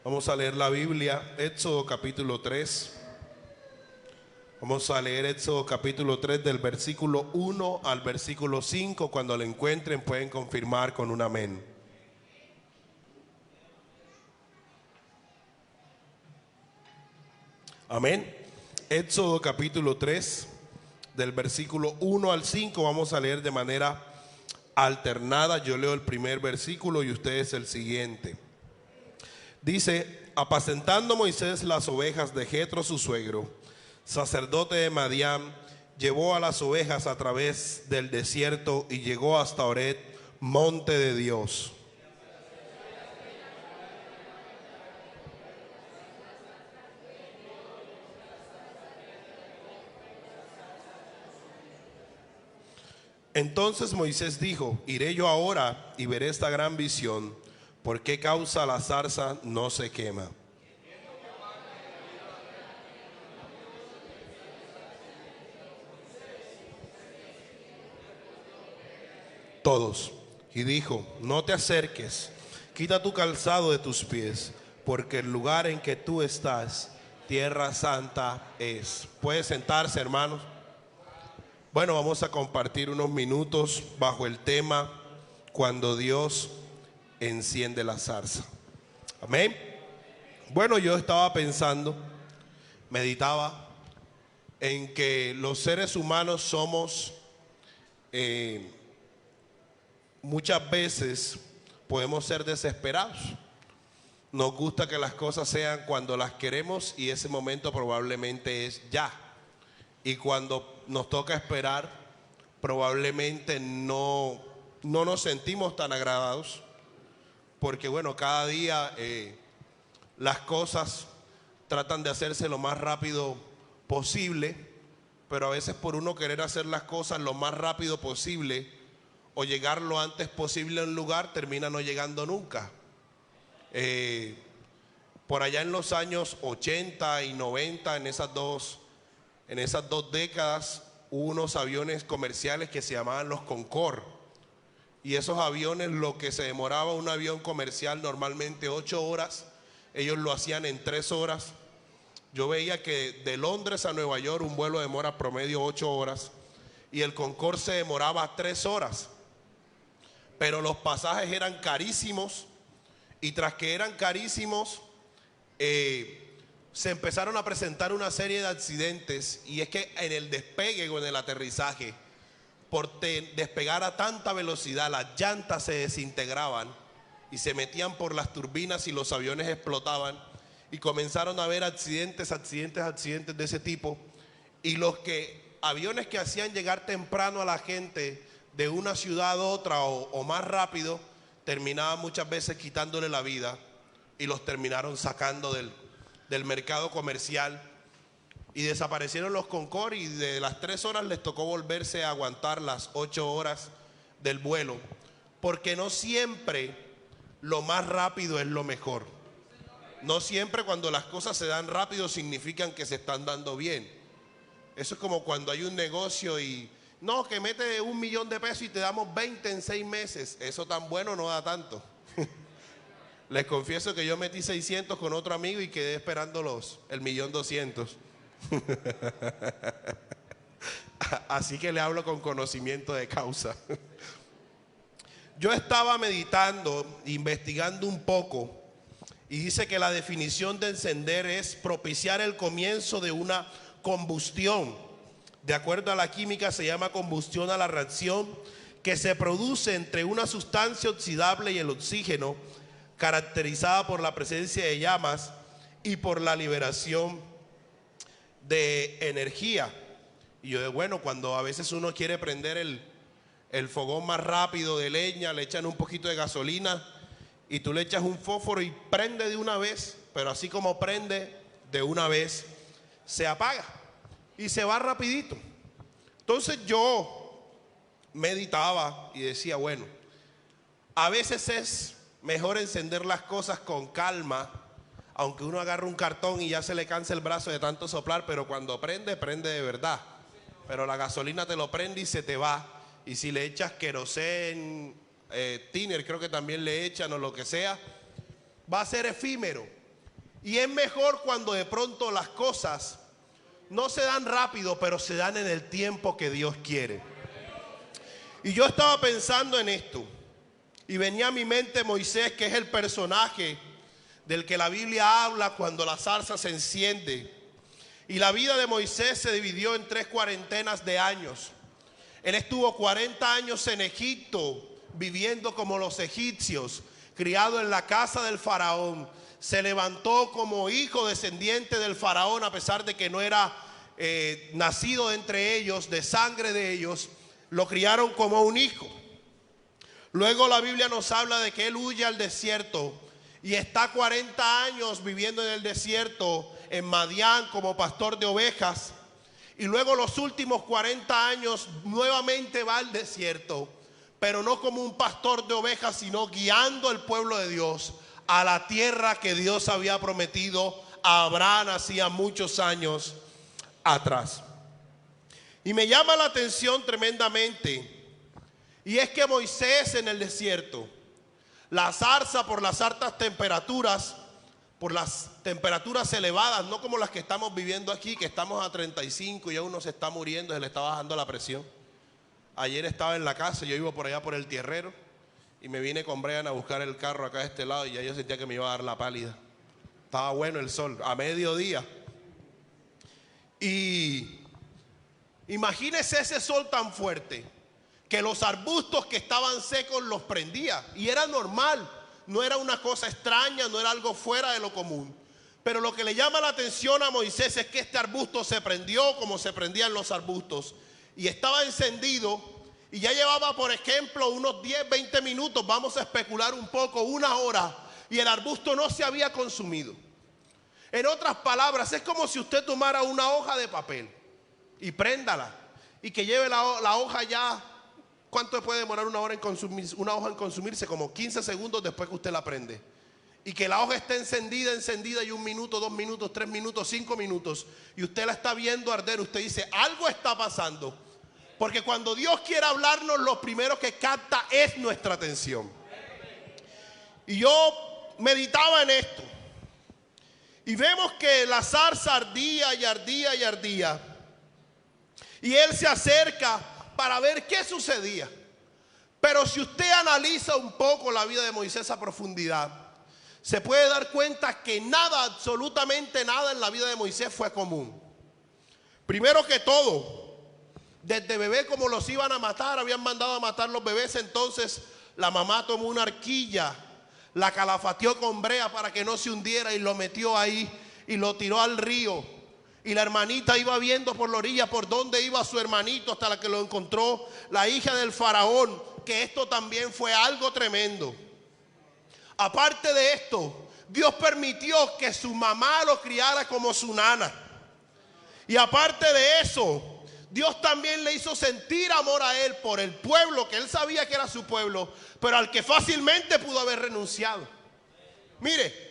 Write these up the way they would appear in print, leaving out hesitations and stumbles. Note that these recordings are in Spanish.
Vamos a leer la Biblia, Éxodo capítulo 3. Vamos a leer Éxodo capítulo 3 del versículo 1 al versículo 5. Cuando lo encuentren pueden confirmar con un amén. Amén. Éxodo capítulo 3 del versículo 1 al 5. Vamos a leer de manera alternada. Yo leo el primer versículo y ustedes el siguiente. Dice: apacentando Moisés las ovejas de Jetro su suegro, sacerdote de Madián, llevó a las ovejas a través del desierto y llegó hasta Horeb, monte de Dios. Entonces Moisés dijo: iré yo ahora y veré esta gran visión. ¿Por qué causa la zarza no se quema? Todos. Y dijo: no te acerques, quita tu calzado de tus pies, porque el lugar en que tú estás, tierra santa es. ¿Puede sentarse, hermanos? Bueno, vamos a compartir unos minutos bajo el tema cuando Dios enciende la zarza. Amén. Bueno, yo estaba pensando, meditaba en que los seres humanos somos, muchas veces podemos ser desesperados. Nos gusta que las cosas sean cuando las queremos y ese momento probablemente es ya. Y cuando nos toca esperar, probablemente no nos sentimos tan agradados. Porque bueno, cada día las cosas tratan de hacerse lo más rápido posible, pero a veces por uno querer hacer las cosas lo más rápido posible o llegar lo antes posible a un lugar, termina no llegando nunca. Por allá en los años 80 y 90, en esas dos décadas, hubo unos aviones comerciales que se llamaban los Concorde. Y esos aviones, lo que se demoraba un avión comercial normalmente 8 horas, ellos lo hacían en 3 horas. Yo veía que de Londres a Nueva York un vuelo demora promedio 8 horas y el Concorde se demoraba 3 horas. Pero los pasajes eran carísimos y tras que eran carísimos, se empezaron a presentar una serie de accidentes. Y es que en el despegue o en el aterrizaje, por despegar a tanta velocidad, las llantas se desintegraban y se metían por las turbinas y los aviones explotaban y comenzaron a haber accidentes de ese tipo. Y los aviones que hacían llegar temprano a la gente de una ciudad a otra o más rápido, terminaban muchas veces quitándole la vida y los terminaron sacando del mercado comercial. Y desaparecieron los Concorde y de las 3 horas les tocó volverse a aguantar las 8 horas del vuelo. Porque no siempre lo más rápido es lo mejor. No siempre cuando las cosas se dan rápido significan que se están dando bien. Eso es como cuando hay un negocio y no, que mete 1 millón de pesos y te damos 20 en 6 meses. Eso tan bueno no da tanto. Les confieso que yo metí 600 con otro amigo y quedé esperando el 1.200.000. Así que le hablo con conocimiento de causa. Yo estaba meditando, investigando un poco, y dice que la definición de encender es propiciar el comienzo de una combustión. De acuerdo a la química, se llama combustión a la reacción que se produce entre una sustancia oxidable y el oxígeno, caracterizada por la presencia de llamas y por la liberación de energía. Y yo, bueno, cuando a veces uno quiere prender el fogón más rápido de leña, le echan un poquito de gasolina y tú le echas un fósforo y prende de una vez, pero así como prende de una vez, se apaga y se va rapidito. Entonces yo meditaba y decía, bueno, a veces es mejor encender las cosas con calma, aunque uno agarre un cartón y ya se le cansa el brazo de tanto soplar, pero cuando prende, prende de verdad. Pero la gasolina te lo prende y se te va. Y si le echas querosén, tiner creo que también le echan o lo que sea, va a ser efímero. Y es mejor cuando de pronto las cosas no se dan rápido, pero se dan en el tiempo que Dios quiere. Y yo estaba pensando en esto, y venía a mi mente Moisés, que es el personaje del que la Biblia habla cuando la zarza se enciende. Y la vida de Moisés se dividió en 3 cuarentenas de años. Él estuvo 40 años en Egipto, viviendo como los egipcios, criado en la casa del faraón. Se levantó como hijo descendiente del faraón, a pesar de que no era nacido entre ellos, de sangre de ellos. Lo criaron como un hijo. Luego la Biblia nos habla de que él huye al desierto y está 40 años viviendo en el desierto, en Madián, como pastor de ovejas. Y luego los últimos 40 años nuevamente va al desierto, pero no como un pastor de ovejas, sino guiando al pueblo de Dios a la tierra que Dios había prometido a Abraham hacía muchos años atrás. Y me llama la atención tremendamente, y es que Moisés en el desierto, la zarza por las altas temperaturas, por las temperaturas elevadas, no como las que estamos viviendo aquí, que estamos a 35 y ya uno se está muriendo, se le está bajando la presión. Ayer estaba en la casa, yo vivo por allá por el Tierrero, y me vine con Brian a buscar el carro acá de este lado, y ya yo sentía que me iba a dar la pálida. Estaba bueno el sol, a mediodía. Y imagínese ese sol tan fuerte, que los arbustos que estaban secos los prendía, y era normal, no era una cosa extraña, no era algo fuera de lo común. Pero lo que le llama la atención a Moisés es que este arbusto se prendió como se prendían los arbustos, y estaba encendido, y ya llevaba, por ejemplo, unos 10, 20 minutos, vamos a especular un poco, 1 hora, y el arbusto no se había consumido. En otras palabras, es como si usted tomara una hoja de papel y préndala, y que lleve la hoja ya. ¿Cuánto puede demorar una hoja en consumirse? Como 15 segundos después que usted la prende. Y que la hoja esté encendida, y 1 minuto, 2 minutos, 3 minutos, 5 minutos, y usted la está viendo arder. Usted dice, algo está pasando. Porque cuando Dios quiere hablarnos, lo primero que capta es nuestra atención. Y yo meditaba en esto, y vemos que la zarza ardía y ardía y ardía, y él se acerca para ver qué sucedía. Pero si usted analiza un poco la vida de Moisés a profundidad, se puede dar cuenta que nada, absolutamente nada en la vida de Moisés fue común. Primero que todo, desde bebé, como los iban a matar, habían mandado a matar los bebés, entonces la mamá tomó una arquilla, la calafateó con brea para que no se hundiera, y lo metió ahí y lo tiró al río. Y la hermanita iba viendo por la orilla por dónde iba su hermanito, hasta la que lo encontró la hija del faraón, que esto también fue algo tremendo. Aparte de esto, Dios permitió que su mamá lo criara como su nana. Y aparte de eso, Dios también le hizo sentir amor a él por el pueblo, que él sabía que era su pueblo, pero al que fácilmente pudo haber renunciado. Mire,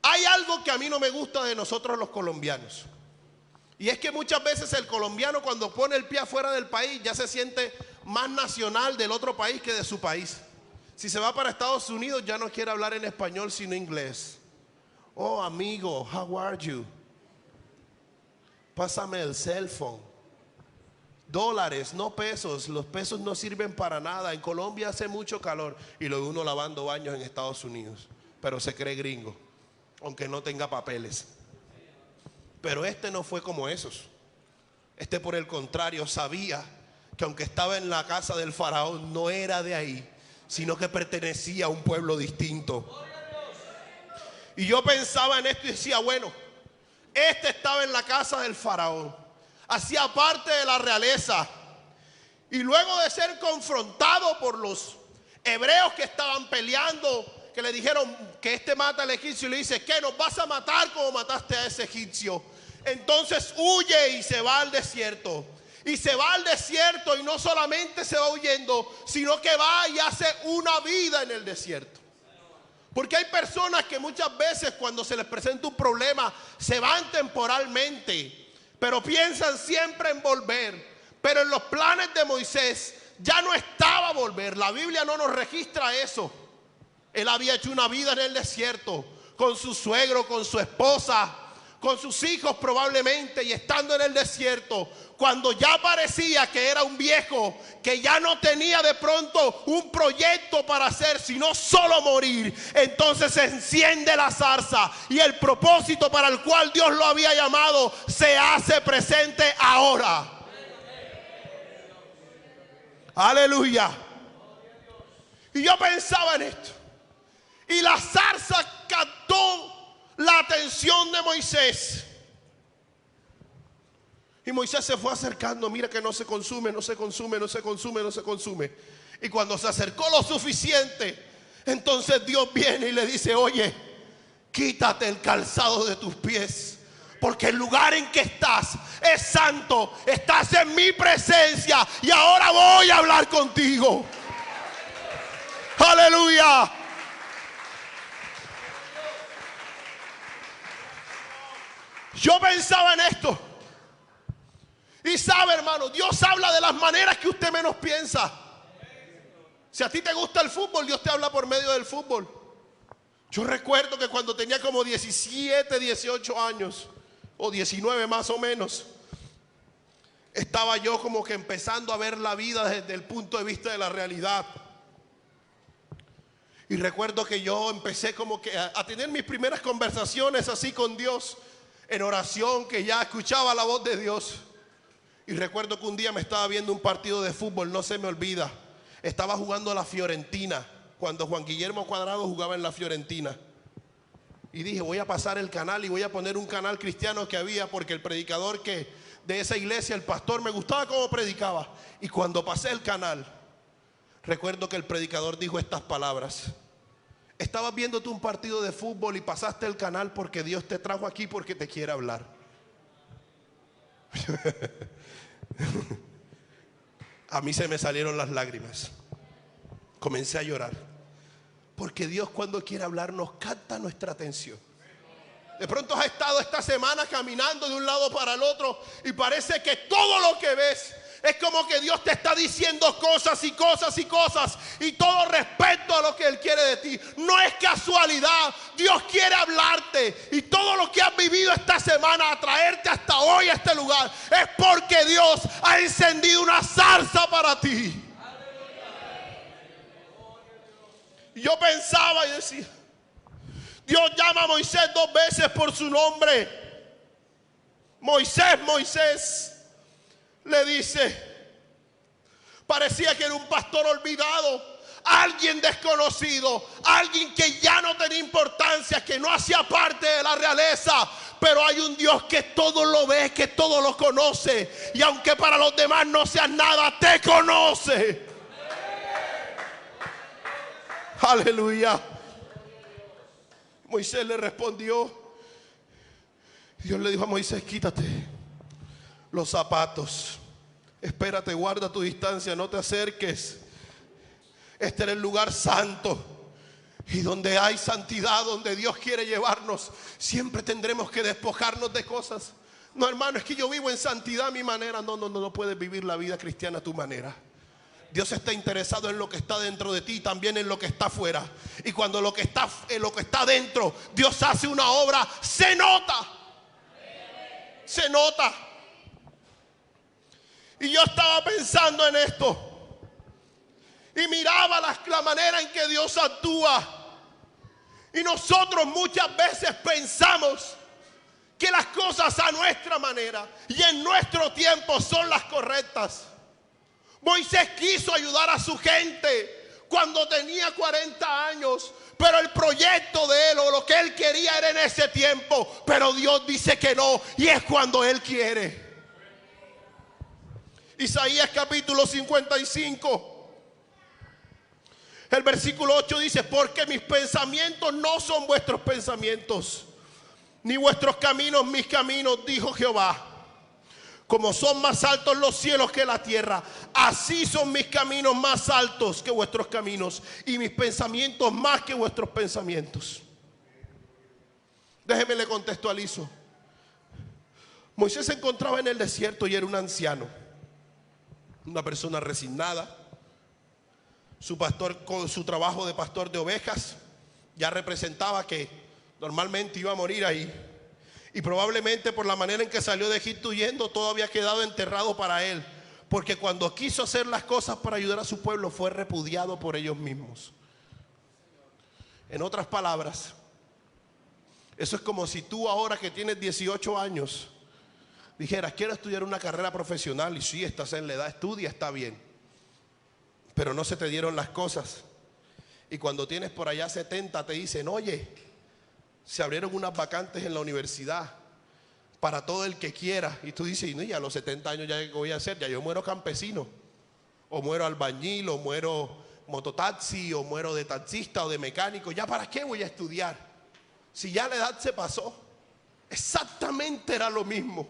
hay algo que a mí no me gusta de nosotros los colombianos, y es que muchas veces el colombiano, cuando pone el pie afuera del país, ya se siente más nacional del otro país que de su país. Si se va para Estados Unidos, ya no quiere hablar en español sino inglés. Oh, amigo, how are you? Pásame el cell phone. Dólares, no pesos. Los pesos no sirven para nada. En Colombia hace mucho calor, y lo de uno lavando baños en Estados Unidos, pero se cree gringo, aunque no tenga papeles. Pero este no fue como esos. Este, por el contrario, sabía que aunque estaba en la casa del faraón, no era de ahí, sino que pertenecía a un pueblo distinto. Y yo pensaba en esto y decía, bueno, este estaba en la casa del faraón, hacía parte de la realeza, y luego de ser confrontado por los hebreos que estaban peleando, que le dijeron que este mata al egipcio, y le dice, ¿qué? ¿Nos vas a matar como mataste a ese egipcio? Entonces huye y se va al desierto. Y se va al desierto, y no solamente se va huyendo, sino que va y hace una vida en el desierto. Porque hay personas que muchas veces, cuando se les presenta un problema, se van temporalmente, pero piensan siempre en volver. Pero en los planes de Moisés ya no estaba volver. La Biblia no nos registra eso. Él había hecho una vida en el desierto, con su suegro, con su esposa, con sus hijos probablemente, y estando en el desierto, cuando ya parecía que era un viejo, que ya no tenía de pronto un proyecto para hacer, sino solo morir, entonces se enciende la zarza y el propósito para el cual Dios lo había llamado se hace presente ahora. Aleluya. Y yo pensaba en esto, y la zarza captó la atención de Moisés. Y Moisés se fue acercando. Mira que no se consume, no se consume, no se consume, no se consume. Y cuando se acercó lo suficiente, entonces Dios viene y le dice: oye, quítate el calzado de tus pies, porque el lugar en que estás es santo. Estás en mi presencia y ahora voy a hablar contigo. Aleluya. Yo pensaba en esto. Y sabe, hermano, Dios habla de las maneras que usted menos piensa. Si a ti te gusta el fútbol, Dios te habla por medio del fútbol. Yo recuerdo que cuando tenía como 17, 18 años, o 19 más o menos, estaba yo como que empezando a ver la vida desde el punto de vista de la realidad. Y recuerdo que yo empecé como que a tener mis primeras conversaciones así con Dios, en oración, que ya escuchaba la voz de Dios. Y recuerdo que un día me estaba viendo un partido de fútbol, no se me olvida. Estaba jugando la Fiorentina, cuando Juan Guillermo Cuadrado jugaba en la Fiorentina. Y dije, voy a pasar el canal y voy a poner un canal cristiano que había, porque el predicador que de esa iglesia, el pastor, me gustaba cómo predicaba. Y cuando pasé el canal, recuerdo que el predicador dijo estas palabras: estabas viéndote un partido de fútbol y pasaste el canal porque Dios te trajo aquí porque te quiere hablar. A mí se me salieron las lágrimas. Comencé a llorar, porque Dios, cuando quiere hablarnos, capta nuestra atención. De pronto has estado esta semana caminando de un lado para el otro y parece que todo lo que ves es como que Dios te está diciendo cosas y cosas y cosas, y todo respecto a lo que Él quiere de ti. No es casualidad, Dios quiere hablarte, y todo lo que has vivido esta semana, a traerte hasta hoy a este lugar, es porque Dios ha encendido una zarza para ti. Y yo pensaba y decía, Dios llama a Moisés 2 veces por su nombre. Moisés, Moisés, le dice. Parecía que era un pastor olvidado, alguien desconocido, alguien que ya no tenía importancia, que no hacía parte de la realeza. Pero hay un Dios que todo lo ve, que todo lo conoce, y aunque para los demás no seas nada, te conoce. Aleluya. Moisés le respondió. Dios le dijo a Moisés: quítate los zapatos, espérate, guarda tu distancia, no te acerques. Este era el lugar santo, y donde hay santidad, donde Dios quiere llevarnos, siempre tendremos que despojarnos de cosas. No, hermano, es que yo vivo en santidad a mi manera. No puedes vivir la vida cristiana a tu manera. Dios está interesado en lo que está dentro de ti y también en lo que está afuera. Y cuando lo que está dentro, Dios hace una obra, se nota. Se nota. Y yo estaba pensando en esto, y miraba la manera en que Dios actúa. Y nosotros muchas veces pensamos que las cosas a nuestra manera y en nuestro tiempo son las correctas. Moisés quiso ayudar a su gente cuando tenía 40 años, pero el proyecto de él, o lo que él quería, era en ese tiempo. Pero Dios dice que no, y es cuando Él quiere. Isaías capítulo 55, el versículo 8 dice: porque mis pensamientos no son vuestros pensamientos, ni vuestros caminos mis caminos, dijo Jehová. Como son más altos los cielos que la tierra, así son mis caminos más altos que vuestros caminos, y mis pensamientos más que vuestros pensamientos. Déjeme le contextualizo. Moisés se encontraba en el desierto y era un anciano, una persona resignada. Su trabajo de pastor de ovejas ya representaba que Normalmente iba a morir ahí. Y probablemente por la manera en que salió de Egipto huyendo, todo había quedado enterrado para él. Porque cuando quiso hacer las cosas para ayudar a su pueblo, fue repudiado por ellos mismos. En otras palabras, eso es como si tú ahora que tienes 18 años dijeras, quiero estudiar una carrera profesional. Y sí, estás en la edad, estudia, está bien, pero no se te dieron las cosas. Y cuando tienes por allá 70 te dicen, oye, se abrieron unas vacantes en la universidad para todo el que quiera. Y tú dices, no, ya a los 70 años ya, ¿qué voy a hacer? Ya yo muero campesino, o muero albañil, o muero mototaxi, o muero de taxista o de mecánico. ¿Ya para qué voy a estudiar? Si ya la edad se pasó. Exactamente era lo mismo.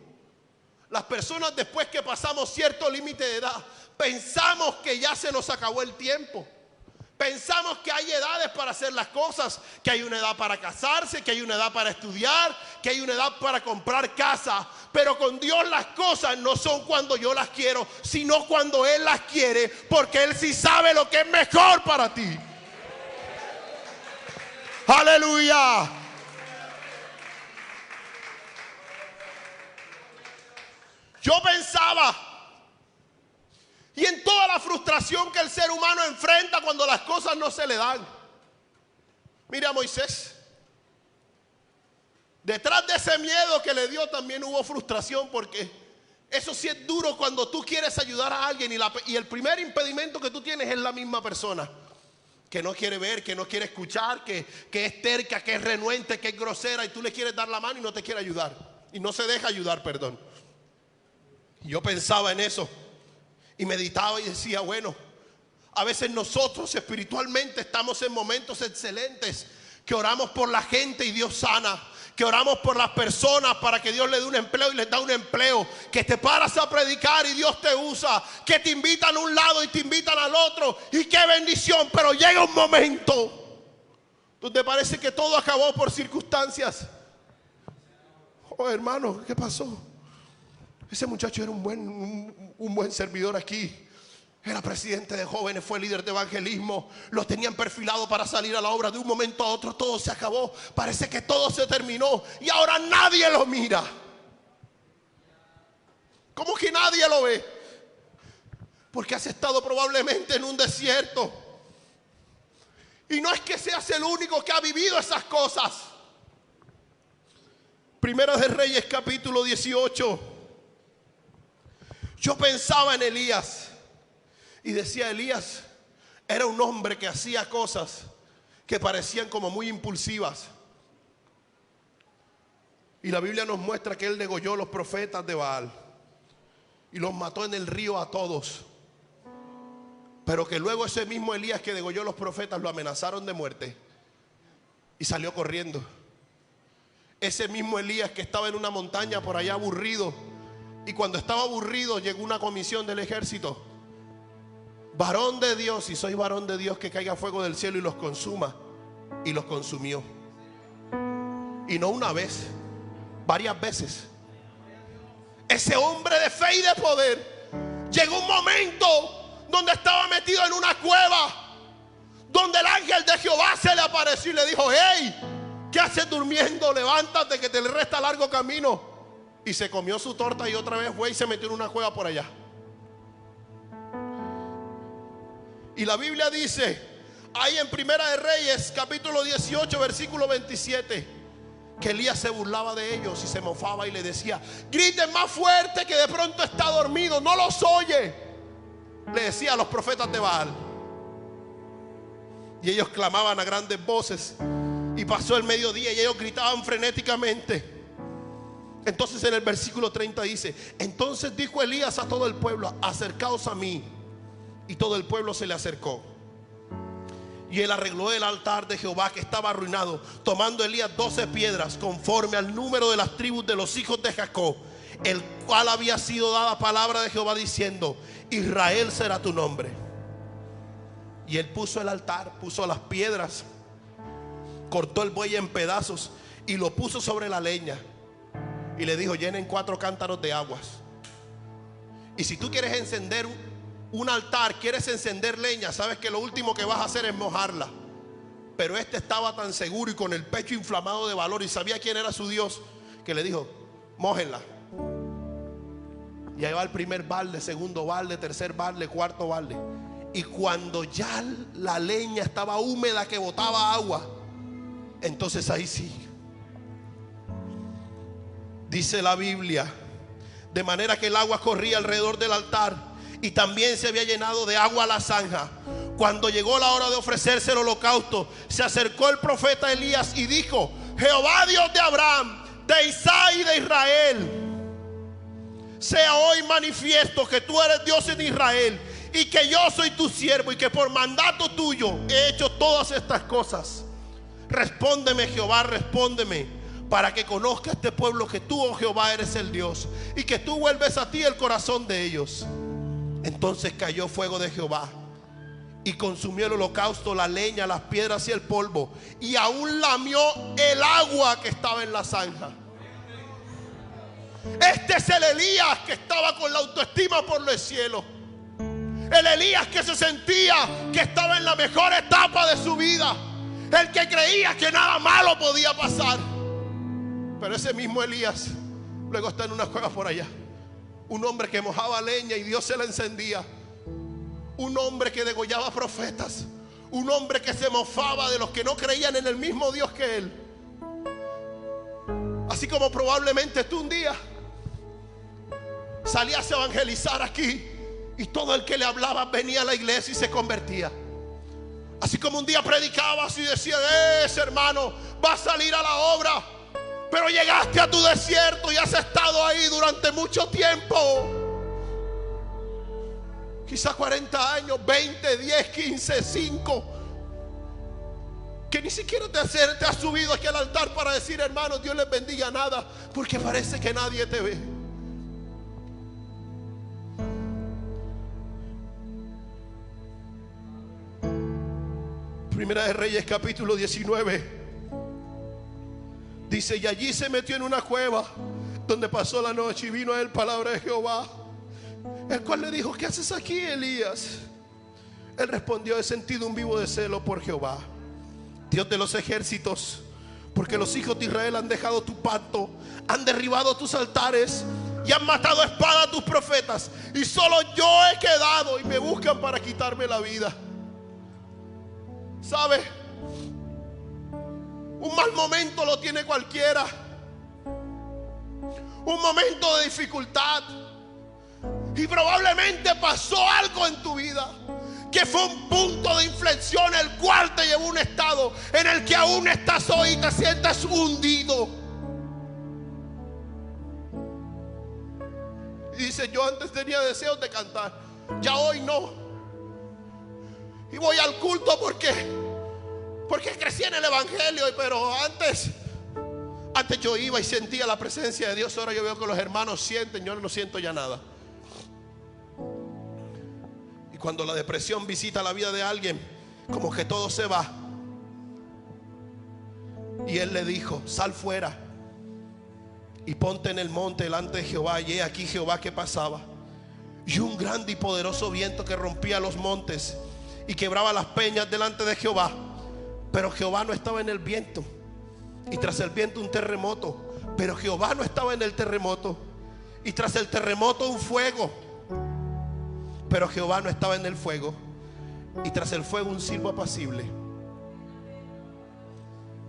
Las personas, después que pasamos cierto límite de edad, pensamos que ya se nos acabó el tiempo. Pensamos que hay edades para hacer las cosas, que hay una edad para casarse, que hay una edad para estudiar, que hay una edad para comprar casa. Pero con Dios las cosas no son cuando yo las quiero, sino cuando Él las quiere, porque Él sí sabe lo que es mejor para ti. Aleluya. Yo pensaba, y en toda la frustración que el ser humano enfrenta cuando las cosas no se le dan. Mira a Moisés. Detrás de ese miedo que le dio también hubo frustración, porque eso sí es duro cuando tú quieres ayudar a alguien y el primer impedimento que tú tienes es la misma persona, que no quiere ver, que no quiere escuchar, que es terca, que es renuente, que es grosera, y tú le quieres dar la mano y no te quiere ayudar, y no se deja ayudar, perdón. Y yo pensaba en eso y meditaba y decía, bueno, a veces nosotros espiritualmente estamos en momentos excelentes, que oramos por la gente y Dios sana, que oramos por las personas para que Dios le dé un empleo y les da un empleo, que te paras a predicar y Dios te usa, que te invitan a un lado y te invitan al otro, y qué bendición. Pero llega un momento donde parece que todo acabó por circunstancias. Oh, hermano, ¿qué pasó? Ese muchacho era un buen servidor aquí. Era presidente de jóvenes, fue líder de evangelismo. Lo tenían perfilado para salir a la obra. De un momento a otro todo se acabó. Parece que todo se terminó y ahora nadie lo mira. ¿Cómo que nadie lo ve? Porque has estado probablemente en un desierto. Y no es que seas el único que ha vivido esas cosas. Primera de Reyes, capítulo 18. Yo pensaba en Elías y decía, Elías era un hombre que hacía cosas que parecían como muy impulsivas. Y la Biblia nos muestra que él degolló los profetas de Baal y los mató en el río a todos. Pero que luego ese mismo Elías que degolló los profetas lo amenazaron de muerte y salió corriendo. Ese mismo Elías que estaba en una montaña por allá aburrido, y cuando estaba aburrido llegó una comisión del ejército. Varón de Dios, y soy varón de Dios, que caiga fuego del cielo y los consuma. Y los consumió. Y no una vez, varias veces. Ese hombre de fe y de poder, llegó un momento donde estaba metido en una cueva, donde el ángel de Jehová se le apareció y le dijo, hey, ¿qué haces durmiendo? Levántate que te le resta largo camino. Y se comió su torta y otra vez fue y se metió en una cueva por allá. Y la Biblia dice, ahí en Primera de Reyes, capítulo 18, versículo 27, que Elías se burlaba de ellos y se mofaba y le decía, griten más fuerte que de pronto está dormido, no los oye. Le decía a los profetas de Baal. Y ellos clamaban a grandes voces. Y pasó el mediodía y ellos gritaban frenéticamente. Entonces en el versículo 30 dice, entonces dijo Elías a todo el pueblo, acercaos a mí. Y todo el pueblo se le acercó. Y él arregló el altar de Jehová que estaba arruinado, tomando Elías 12 piedras conforme al número de las tribus de los hijos de Jacob, el cual había sido dada palabra de Jehová diciendo, Israel será tu nombre. Y él puso el altar, puso las piedras, cortó el buey en pedazos y lo puso sobre la leña. Y le dijo, llenen 4 cántaros de aguas. Y si tú quieres encender un altar, quieres encender leña, sabes que lo último que vas a hacer es mojarla. Pero este estaba tan seguro y con el pecho inflamado de valor y sabía quién era su Dios, que le dijo: mójenla. Y ahí va el primer balde, segundo balde, tercer balde, cuarto balde. Y cuando ya la leña estaba húmeda, que botaba agua, entonces ahí sí, dice la Biblia, de manera que el agua corría alrededor del altar y también se había llenado de agua la zanja. Cuando llegó la hora de ofrecerse el holocausto, se acercó el profeta Elías y dijo: Jehová Dios de Abraham, de Isaac y de Israel, sea hoy manifiesto que tú eres Dios en Israel y que yo soy tu siervo y que por mandato tuyo he hecho todas estas cosas. Respóndeme, Jehová, respóndeme, para que conozca este pueblo que tú, oh Jehová, eres el Dios y que tú vuelves a ti el corazón de ellos. Entonces cayó fuego de Jehová y consumió el holocausto, la leña, las piedras y el polvo, y aún lamió el agua que estaba en la zanja. Este es el Elías que estaba con la autoestima por los cielos. El Elías que se sentía que estaba en la mejor etapa de su vida. El que creía que nada malo podía pasar. Pero ese mismo Elías luego está en unas cuevas por allá. Un hombre que mojaba leña y Dios se la encendía. Un hombre que degollaba profetas. Un hombre que se mofaba de los que no creían en el mismo Dios que él. Así como probablemente tú un día salías a evangelizar aquí y todo el que le hablaba venía a la iglesia y se convertía. Así como un día predicabas y decías: ese hermano va a salir a la obra, pero llegaste a tu desierto y has estado ahí durante mucho tiempo. Quizás 40 años, 20, 10, 15, 5. Que ni siquiera te has subido aquí al altar para decir: hermanos, Dios les bendiga, nada, porque parece que nadie te ve. Primera de Reyes capítulo 19 dice: y allí se metió en una cueva donde pasó la noche, y vino a él palabra de Jehová, el cual le dijo: ¿qué haces aquí, Elías? Él respondió: he sentido un vivo deseo por Jehová, Dios de los ejércitos, porque los hijos de Israel han dejado tu pacto, han derribado tus altares y han matado a espada a tus profetas, y solo yo he quedado y me buscan para quitarme la vida. ¿Sabe? Un mal momento lo tiene cualquiera. Un momento de dificultad. Y probablemente pasó algo en tu vida que fue un punto de inflexión, el cual te llevó a un estado en el que aún estás hoy y te sientes hundido. Y dice: yo antes tenía deseos de cantar, ya hoy no. Y voy al culto porque crecí en el evangelio, pero antes yo iba y sentía la presencia de Dios. Ahora yo veo que los hermanos sienten, yo no siento ya nada. Y cuando la depresión visita la vida de alguien, como que todo se va. Y él le dijo: sal fuera y ponte en el monte delante de Jehová. Y he aquí Jehová que pasaba, y un grande y poderoso viento que rompía los montes y quebraba las peñas delante de Jehová. Pero Jehová no estaba en el viento, y tras el viento un terremoto. Pero Jehová no estaba en el terremoto, y tras el terremoto un fuego. Pero Jehová no estaba en el fuego, y tras el fuego un silbo apacible.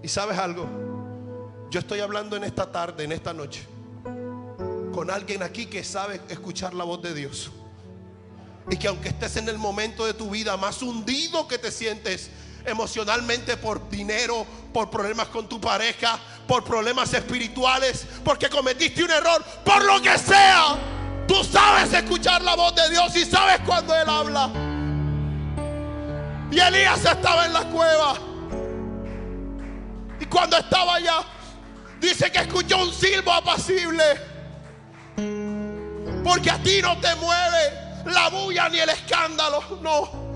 Y sabes algo, yo estoy hablando en esta tarde, en esta noche, con alguien aquí que sabe escuchar la voz de Dios. Y que aunque estés en el momento de tu vida más hundido que te sientes emocionalmente, por dinero, por problemas con tu pareja, por problemas espirituales, porque cometiste un error, por lo que sea, tú sabes escuchar la voz de Dios y sabes cuando Él habla. Y Elías estaba en la cueva, y cuando estaba allá, dice que escuchó un silbo apacible. Porque a ti no te mueve la bulla ni el escándalo, no.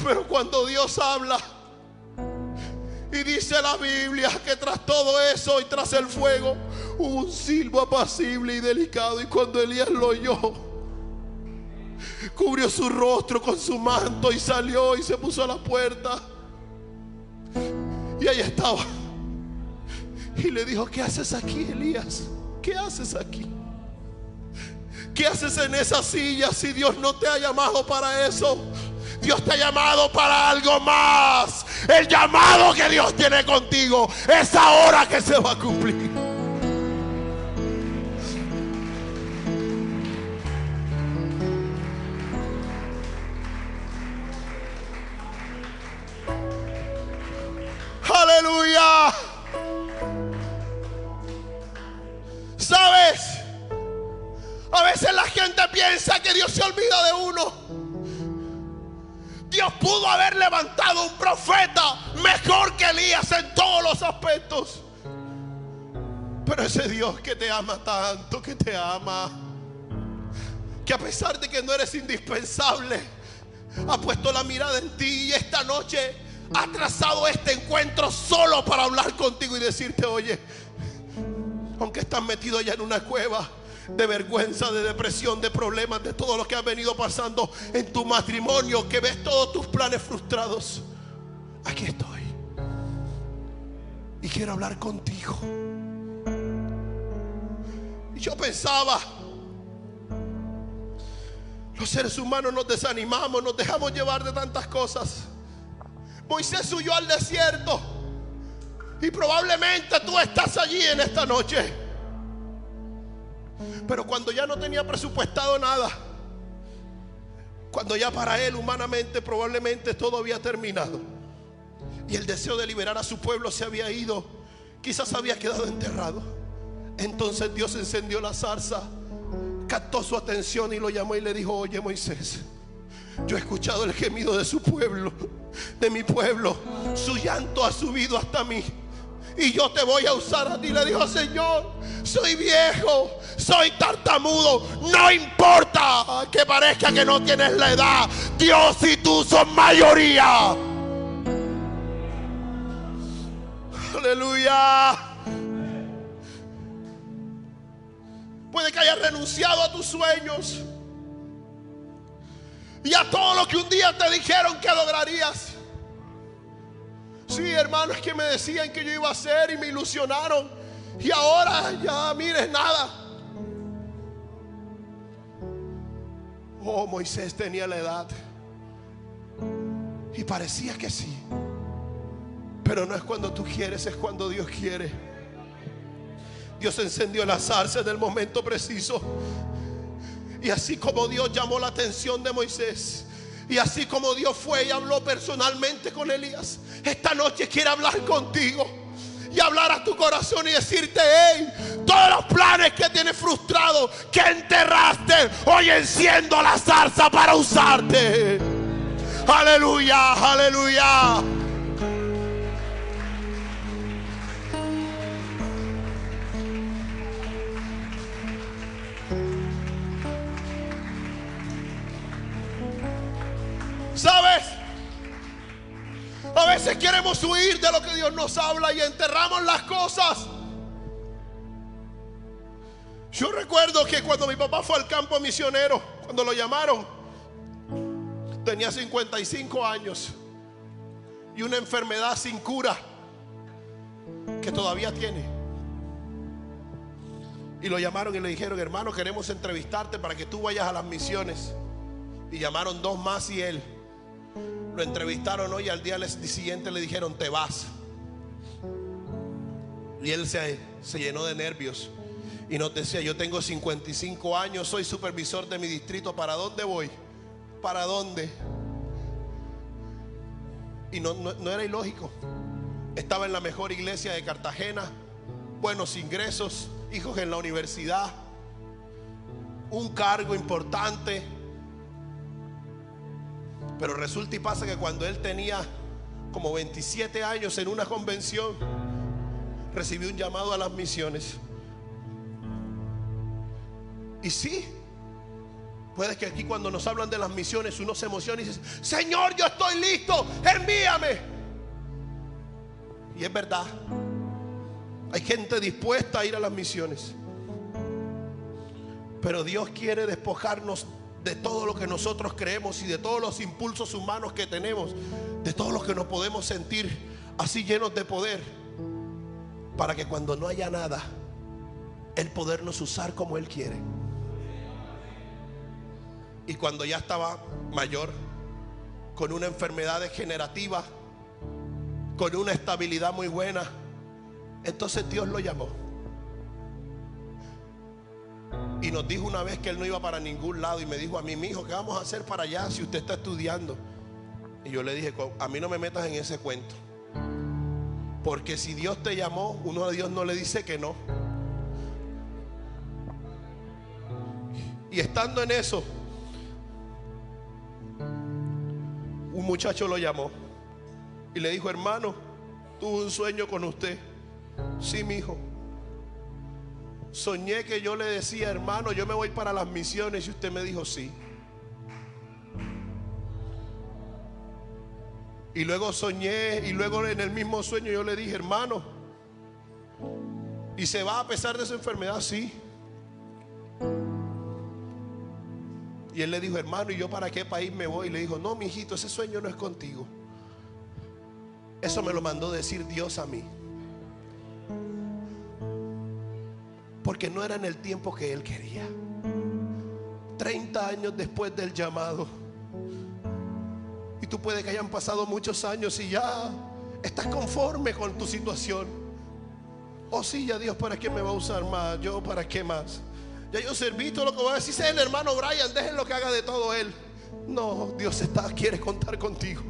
Pero cuando Dios habla, y dice la Biblia que tras todo eso y tras el fuego hubo un silbo apacible y delicado. Y cuando Elías lo oyó, cubrió su rostro con su manto y salió y se puso a la puerta. Y ahí estaba. Y le dijo: ¿qué haces aquí, Elías? ¿Qué haces aquí? ¿Qué haces en esa silla si Dios no te ha llamado para eso? Dios te ha llamado para algo más. El llamado que Dios tiene contigo es ahora que se va a cumplir. Aleluya. ¿Sabes? A veces la gente piensa que Dios se olvida de uno. Dios pudo haber levantado un profeta mejor que Elías en todos los aspectos. Pero ese Dios que te ama tanto, que te ama, que a pesar de que no eres indispensable, ha puesto la mirada en ti, y esta noche ha trazado este encuentro solo para hablar contigo y decirte: oye, aunque estás metido ya en una cueva de vergüenza, de depresión, de problemas, de todo lo que ha venido pasando en tu matrimonio, que ves todos tus planes frustrados, aquí estoy y quiero hablar contigo. Y yo pensaba, los seres humanos nos desanimamos, nos dejamos llevar de tantas cosas. Moisés huyó al desierto y probablemente tú estás allí en esta noche. Pero cuando ya no tenía presupuestado nada, cuando ya para él humanamente probablemente todo había terminado y el deseo de liberar a su pueblo se había ido, quizás había quedado enterrado, entonces Dios encendió la zarza, captó su atención y lo llamó y le dijo: oye, Moisés, yo he escuchado el gemido de su pueblo, de mi pueblo. Su llanto ha subido hasta mí y yo te voy a usar a ti. Le dijo: Señor, soy viejo, soy tartamudo, no importa que parezca que no tienes la edad, Dios y tú son mayoría. Aleluya. Puede que hayas renunciado a tus sueños y a todo lo que un día te dijeron que lograrías. Sí, hermanos que me decían que yo iba a hacer y me ilusionaron, y ahora ya mires nada. Oh, Moisés tenía la edad y parecía que sí, pero no es cuando tú quieres, es cuando Dios quiere. Dios encendió la zarza en el momento preciso. Y así como Dios llamó la atención de Moisés, y así como Dios fue y habló personalmente con Elías, esta noche quiere hablar contigo y hablar a tu corazón y decirte: hey, todos los planes que tienes frustrados, que enterraste, hoy enciendo la zarza para usarte. Aleluya, aleluya. ¿Sabes? A veces queremos huir de lo que Dios nos habla y enterramos las cosas. Yo recuerdo que cuando mi papá fue al campo misionero, cuando lo llamaron, tenía 55 años y una enfermedad sin cura que todavía tiene. Y lo llamaron y le dijeron: hermano, queremos entrevistarte para que tú vayas a las misiones. Y llamaron 2 más y él. Lo entrevistaron hoy, al día siguiente le dijeron: te vas. Y él se llenó de nervios y nos decía: yo tengo 55 años, soy supervisor de mi distrito, ¿para dónde voy? ¿Para dónde? Y no era ilógico. Estaba en la mejor iglesia de Cartagena, buenos ingresos, hijos en la universidad, un cargo importante. Pero resulta y pasa que cuando él tenía como 27 años, en una convención, recibió un llamado a las misiones. Y sí, puede que aquí cuando nos hablan de las misiones uno se emociona y dice: Señor, yo estoy listo, envíame. Y es verdad, hay gente dispuesta a ir a las misiones, pero Dios quiere despojarnos de todo lo que nosotros creemos y de todos los impulsos humanos que tenemos, de todo lo que nos podemos sentir así llenos de poder, para que cuando no haya nada, Él podernos usar como Él quiere. Y cuando ya estaba mayor, con una enfermedad degenerativa, con una estabilidad muy buena, entonces Dios lo llamó y nos dijo una vez que Él no iba para ningún lado, y me dijo a mí: mi hijo, ¿qué vamos a hacer para allá si usted está estudiando? Y yo le dije: a mí no me metas en ese cuento, porque si Dios te llamó, uno a Dios no le dice que no. Y estando en eso, un muchacho lo llamó y le dijo: hermano, tuve un sueño con usted. Sí, mi hijo. Soñé que yo le decía: hermano, yo me voy para las misiones. Y usted me dijo: sí. Y luego soñé, y luego en el mismo sueño yo le dije: hermano, ¿y se va a pesar de su enfermedad? Sí. Y él le dijo: hermano, ¿y yo para qué país me voy? Y le dijo: no, mi hijito, ese sueño no es contigo. Eso me lo mandó decir Dios a mí, porque no era en el tiempo que Él quería. 30 años después del llamado, y tú puedes que hayan pasado muchos años y ya estás conforme con tu situación. Oh sí, ya Dios, ¿para qué me va a usar más? Yo, ¿para qué más? Ya yo serví todo lo que voy a decir. Es el hermano Brian, déjenlo que haga de todo él. No, Dios quiere contar contigo.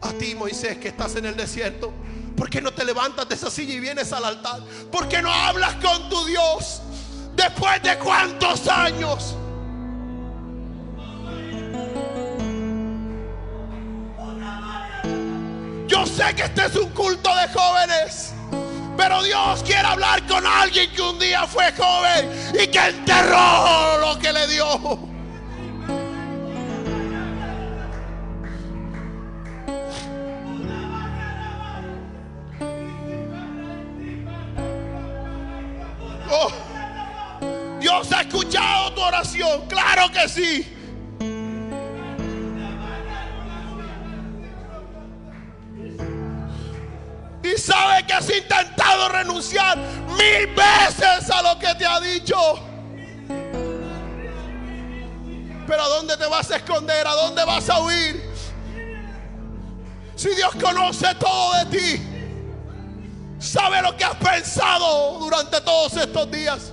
A ti, Moisés, que estás en el desierto, ¿por qué no te levantas de esa silla y vienes al altar? ¿Por qué no hablas con tu Dios? ¿Después de cuántos años? Yo sé que este es un culto de jóvenes, pero Dios quiere hablar con alguien que un día fue joven y que enterró lo que le dio. Oh, Dios ha escuchado tu oración, claro que sí. Y sabe que has intentado renunciar 1000 veces a lo que te ha dicho. Pero ¿a dónde te vas a esconder? ¿A dónde vas a huir? Si Dios conoce todo de ti, sabe lo que has pensado durante todos estos días.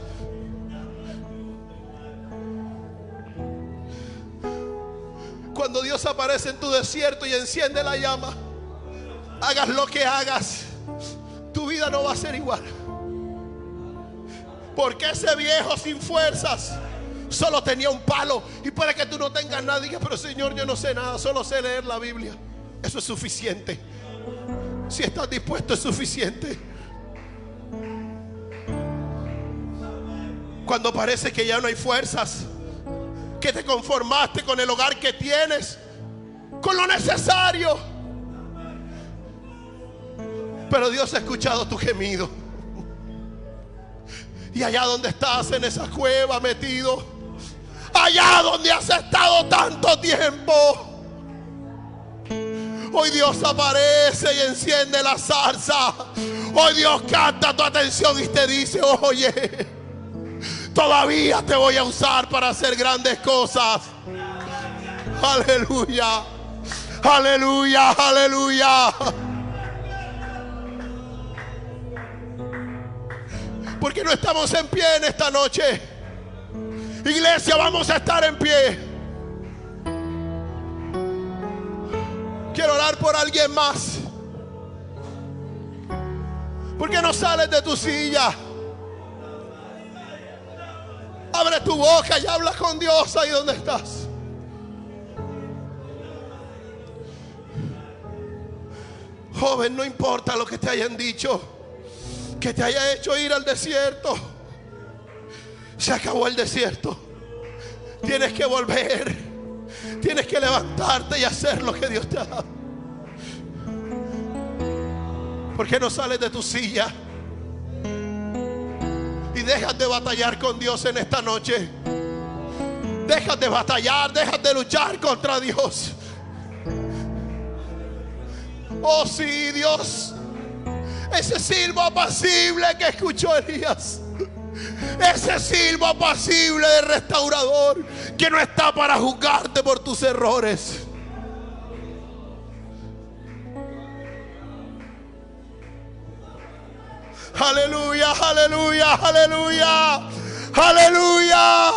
Cuando Dios aparece en tu desierto y enciende la llama, hagas lo que hagas, tu vida no va a ser igual. Porque ese viejo sin fuerzas solo tenía un palo. Y puede que tú no tengas nada y digas: pero Señor, yo no sé nada, solo sé leer la Biblia. Eso es suficiente. Si estás dispuesto, es suficiente. Cuando parece que ya no hay fuerzas, que te conformaste con el hogar que tienes, con lo necesario, pero Dios ha escuchado tu gemido. Y allá donde estás, en esa cueva metido, allá donde has estado tanto tiempo, hoy Dios aparece y enciende la zarza. Hoy Dios capta tu atención y te dice: oye, todavía te voy a usar para hacer grandes cosas. Aleluya, aleluya, aleluya. Porque no estamos en pie en esta noche. Iglesia, vamos a estar en pie. Quiero orar por alguien más. ¿Por qué no sales de tu silla? Abre tu boca y habla con Dios ahí donde estás. Joven, no importa lo que te hayan dicho, que te haya hecho ir al desierto. Se acabó el desierto. Tienes que volver. Tienes que levantarte y hacer lo que Dios te ha dado. ¿Por qué no sales de tu silla y dejas de batallar con Dios en esta noche? Dejas de batallar, dejas de luchar contra Dios. Oh sí, Dios. Ese silbo apacible que escuchó Elías. Ese silbo apacible del restaurador que no está para juzgarte por tus errores. Aleluya, aleluya, aleluya, aleluya.